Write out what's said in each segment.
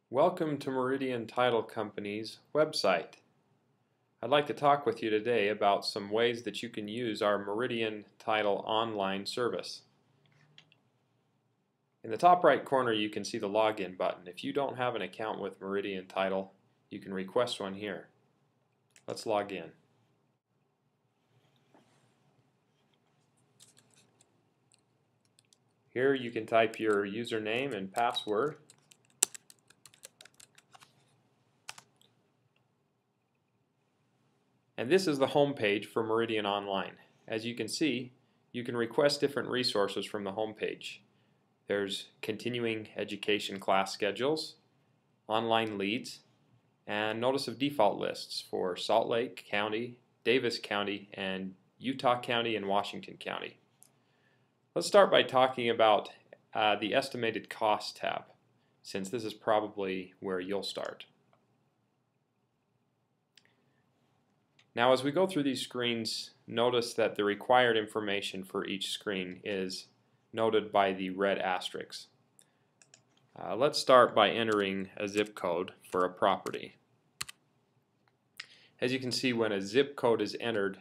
Welcome to Meridian Title Company's website. I'd like to talk with you today about some ways that you can use our Meridian Title Online service. In the top right corner you can see the login button. If you don't have an account with Meridian Title, you can request one here. Let's log in. Here you can type your username and password. And this is the home page for Meridian Online. As you can see, you can request different resources from the home page. There's continuing education class schedules, online leads, and notice of default lists for Salt Lake County, Davis County, and Utah County and Washington County. Let's start by talking about the estimated cost tab, since this is probably where you'll start. Now as we go through these screens, notice that the required information for each screen is noted by the red asterisks. Let's start by entering a zip code for a property. As you can see, when a zip code is entered,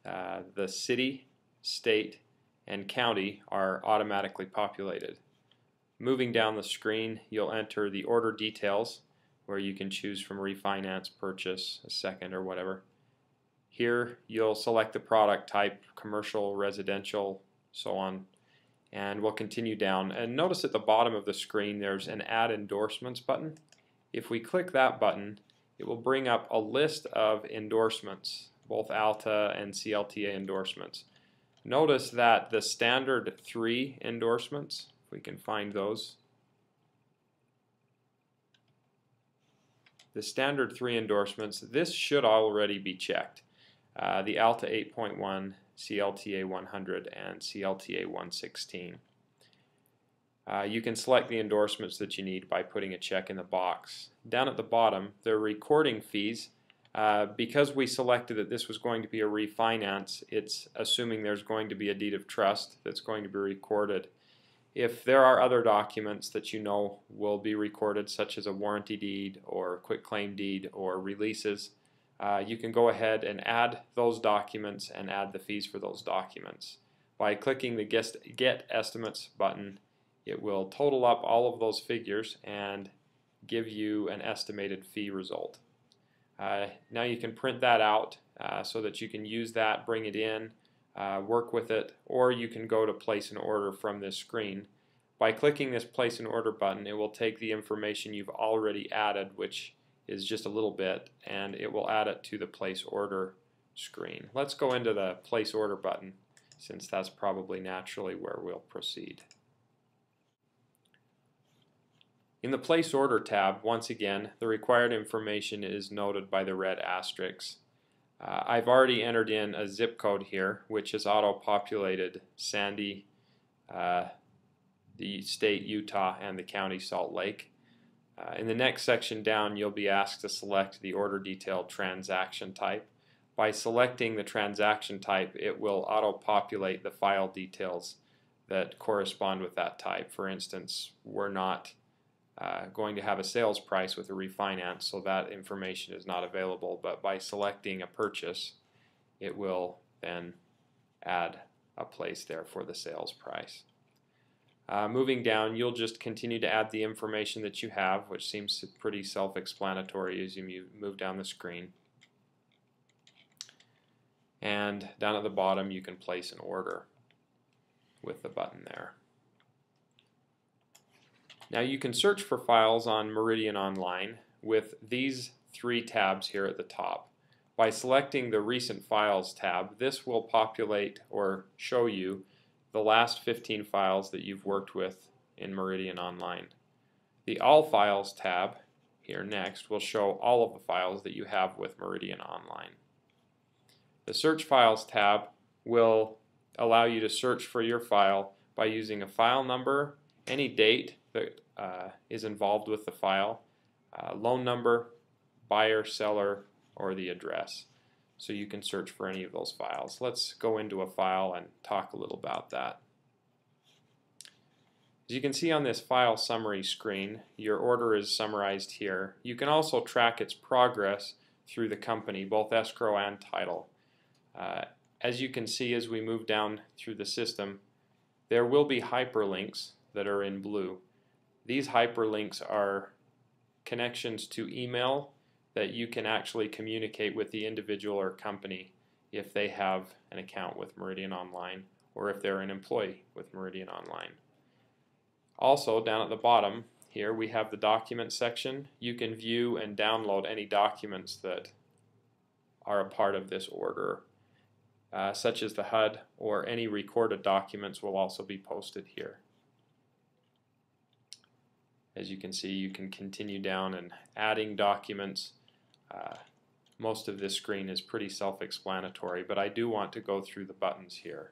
the city, state, and county are automatically populated. Moving down the screen, you'll enter the order details, where you can choose from refinance, purchase, a second, or whatever. Here you'll select the product type, commercial, residential, so on, and we'll continue down. And notice at the bottom of the screen there's an Add Endorsements button. If we click that button, it will bring up a list of endorsements, both ALTA and CLTA endorsements. Notice that the standard 3 endorsements, if we can find those, the standard 3 endorsements, this should already be checked. The ALTA 8.1, CLTA 100, and CLTA 116. You can select the endorsements that you need by putting a check in the box. Down at the bottom, the recording fees, because we selected that this was going to be a refinance, it's assuming there's going to be a deed of trust that's going to be recorded. If there are other documents that you know will be recorded, such as a warranty deed or quitclaim deed or releases, you can go ahead and add those documents and add the fees for those documents. By clicking the Get Estimates button, it will total up all of those figures and give you an estimated fee result. Now you can print that out so that you can use that, bring it in, work with it, or you can go to place an order from this screen. By clicking this Place an Order button, it will take the information you've already added, which is just a little bit, and it will add it to the Place Order screen. Let's go into the Place Order button, since that's probably naturally where we'll proceed. In the Place Order tab, once again, the required information is noted by the red asterisks. I've already entered in a zip code here, which is auto-populated Sandy, the state Utah, and the county Salt Lake. In the next section down, you'll be asked to select the order detail transaction type. By selecting the transaction type, it will auto-populate the file details that correspond with that type. For instance, we're not going to have a sales price with a refinance, so that information is not available, but by selecting a purchase, it will then add a place there for the sales price. Moving down, you'll just continue to add the information that you have, which seems pretty self-explanatory as you move down the screen. And down at the bottom, you can place an order with the button there. Now you can search for files on Meridian Online with these 3 tabs here at the top. By selecting the Recent Files tab, this will populate or show you the last 15 files that you've worked with in Meridian Online. The All Files tab here next will show all of the files that you have with Meridian Online. The Search Files tab will allow you to search for your file by using a file number, any date that is involved with the file, loan number, buyer, seller, or the address. So you can search for any of those files. Let's go into a file and talk a little about that. As you can see on this file summary screen, your order is summarized here. You can also track its progress through the company, both escrow and title. As you can see as we move down through the system, there will be hyperlinks that are in blue. These hyperlinks are connections to email that you can actually communicate with the individual or company if they have an account with Meridian Online or if they're an employee with Meridian Online. Also, down at the bottom here we have the document section. You can view and download any documents that are a part of this order, such as the HUD, or any recorded documents will also be posted here. As you can see, you can continue down and adding documents. Most of this screen is pretty self-explanatory, but I do want to go through the buttons here.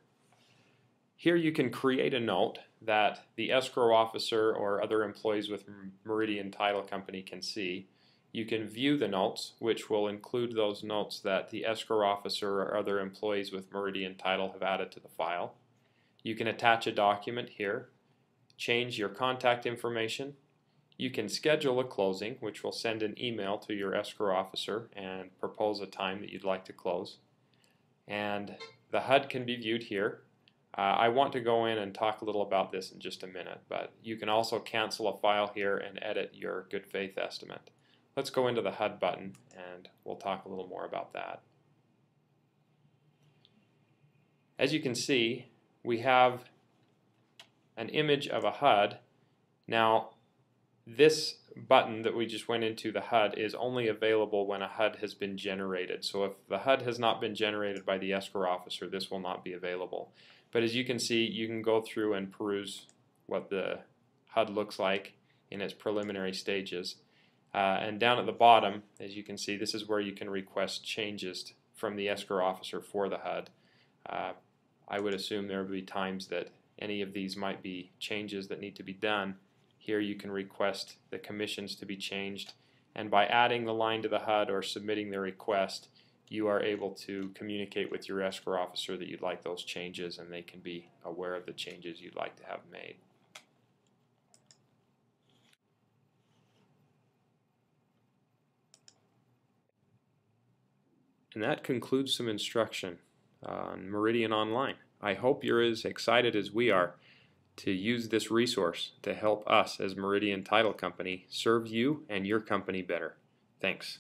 Here you can create a note that the escrow officer or other employees with Meridian Title Company can see. You can view the notes, which will include those notes that the escrow officer or other employees with Meridian Title have added to the file. You can attach a document here, change your contact information. You can schedule a closing, which will send an email to your escrow officer and propose a time that you'd like to close. And the HUD can be viewed here. I want to go in and talk a little about this in just a minute, but you can also cancel a file here and edit your good faith estimate. Let's go into the HUD button and we'll talk a little more about that. As you can see, we have an image of a HUD. Now, this button that we just went into, the HUD, is only available when a HUD has been generated. So if the HUD has not been generated by the escrow officer, this will not be available. But as you can see, you can go through and peruse what the HUD looks like in its preliminary stages. And down at the bottom, as you can see, this is where you can request changes from the escrow officer for the HUD. I would assume there would be times that any of these might be changes that need to be done. Here you can request the commissions to be changed, and by adding the line to the HUD or submitting the request, you are able to communicate with your escrow officer that you'd like those changes, and they can be aware of the changes you'd like to have made. And that concludes some instruction on Meridian Online. I hope you're as excited as we are to use this resource to help us as Meridian Title Company serve you and your company better. Thanks.